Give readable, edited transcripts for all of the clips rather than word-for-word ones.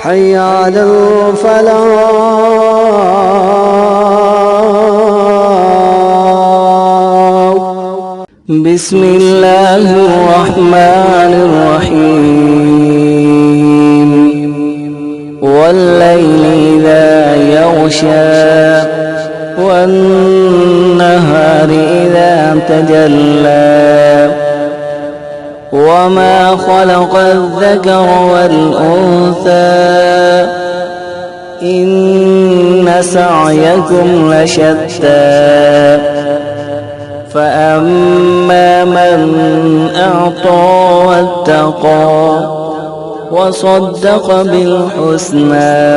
حي على الفلاح. بسم الله الرحمن الرحيم. والليل إذا يغشى والنهار إذا تجلى وما خلق الذكر والأنثى إن سعيكم لشتى فأما من أعطى واتقى وصدق بالحسنى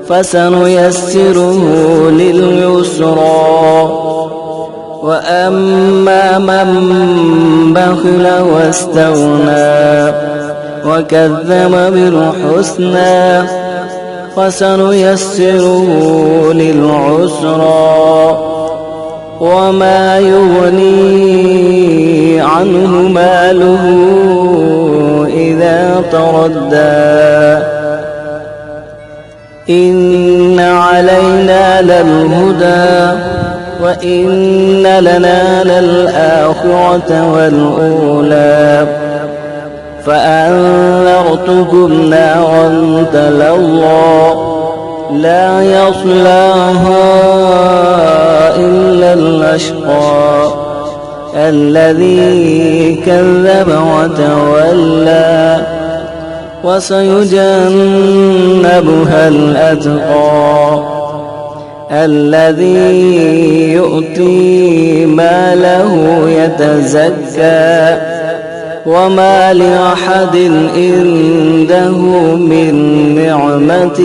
فسنيسره لليسرى وأما من بخل واستغنى وكذب بالحسنى فسنيسره للعسرى وما يغني عنه ماله إذا تردى إن علينا للهدى وإن لنا للآخرة والأولى فأنذرتكم نارا تلظى لا يصلاها إلا الأشقى الذي كذب وتولى وسيجنبها الأتقى الذي يؤتي ماله يتزكى وما لأحد عنده من نعمة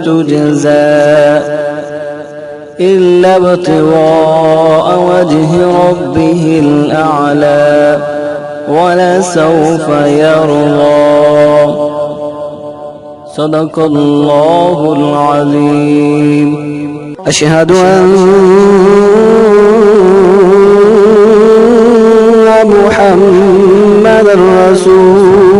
تجزى إلا ابتغاء وجه ربه الأعلى ولسوف يرضى. صدق الله العظيم. أشهد أن محمد رسول